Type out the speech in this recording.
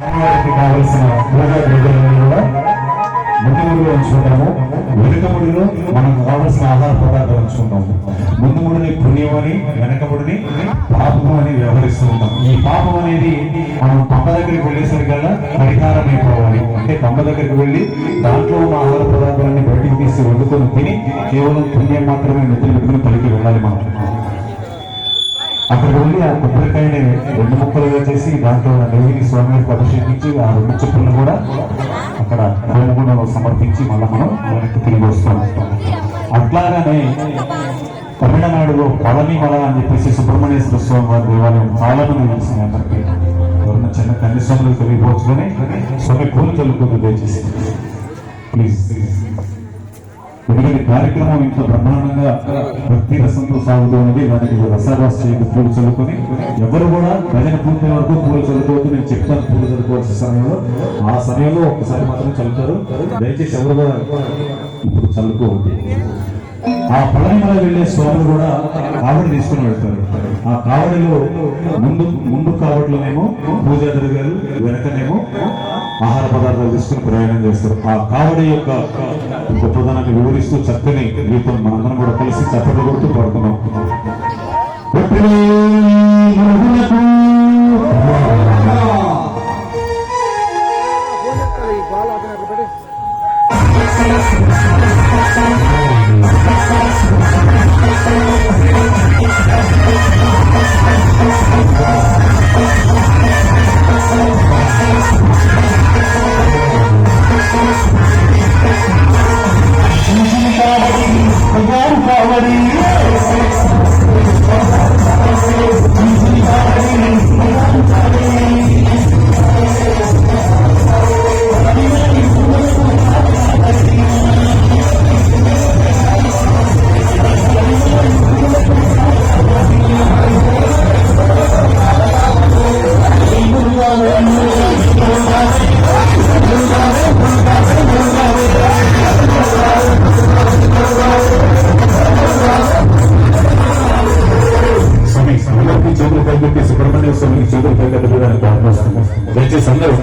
కావలసిన పూజా ద్రవ్యాలను కూడా ముందు ముడిలో ఉంచుకుంటాము. వెనుక ముడిలో మనకు కావలసిన ఆహార పదార్థాలు ఉంచుకుంటాము. ముందు ముడిని పుణ్యమని, వెనక ముడిని పాపము అని వ్యవహరిస్తూ ఉంటాం. ఈ పాపం అనేది మనం పంప దగ్గరికి వెళ్ళేసరికల్లా పరిహారం అయిపోవాలి. అంటే పంప దగ్గరికి వెళ్ళి దాంట్లో ఉన్న ఆహార పదార్థాలన్నీ బయటికి తీసి వండుకొని తిని కేవలం పుణ్యం మాత్రమే నెత్తిన పెట్టుకుని పలికి వెళ్ళాలి. మనం అక్కడ వెళ్ళి ఆ కొబ్బరికాయని 2 ముక్కలుగా చేసి దాంట్లో నెయ్యిని స్వామికి అభిషేకించి ఆ 2 చెప్పులను కూడా అక్కడ హోమగుండంలో సమర్పించి మళ్ళీ మనం వెనక్కి తిరిగి వస్తాం. అట్లాగానే తమిళనాడులో పళనిమల అని చెప్పేసి సుబ్రహ్మణ్యేశ్వర స్వామి వారి దేవాలయం చాలా మంది తెలిసింది. అందరికీ ఎవరన్నా చిన్న కన్యస్వాములకు తెలియవచ్చు కానీ స్వామి పూలు చల్లుకుంటూ దయచేసి ప్లీజ్. ఎందుకంటే కార్యక్రమం ఇంత బ్రహ్మాండంగా భక్తి రసంతో సాగుతూ ఉన్నది. దానికి రసారాస్ చేసి పూలు చల్లుకొని ఎవరు కూడా భజన పూర్తి వరకు పూలు చల్లుకోవద్దు. నేను చెప్తాను పూలు చల్లుకోవాల్సిన సమయంలో. ఆ సమయంలో ఒక్కసారి మాత్రం చల్లుతారు. దయచేసి ఎవరు కూడా ఇప్పుడు చల్లుకోవద్దు. ఆ పళనిమల వెళ్ళే స్వాములు కూడా కావడి తీసుకుని వెళ్తారు. ఆ కావడిలో ముందు కావడిలోనేమో పూజా ద్రవ్యాలు, వెనకనేమో ఆహార పదార్థాలు తీసుకుని ప్రయాణం చేస్తారు. ఆ కావడి యొక్క గొప్పదనాన్ని వివరిస్తూ చక్కని గీతం మనందరం కూడా కలిసి చప్పట్లు కొడుతూ పాడుతున్నాం. సుబ్రహ్మణ్య స్వామికి చేతులు పైకి దయచేసి అందరూ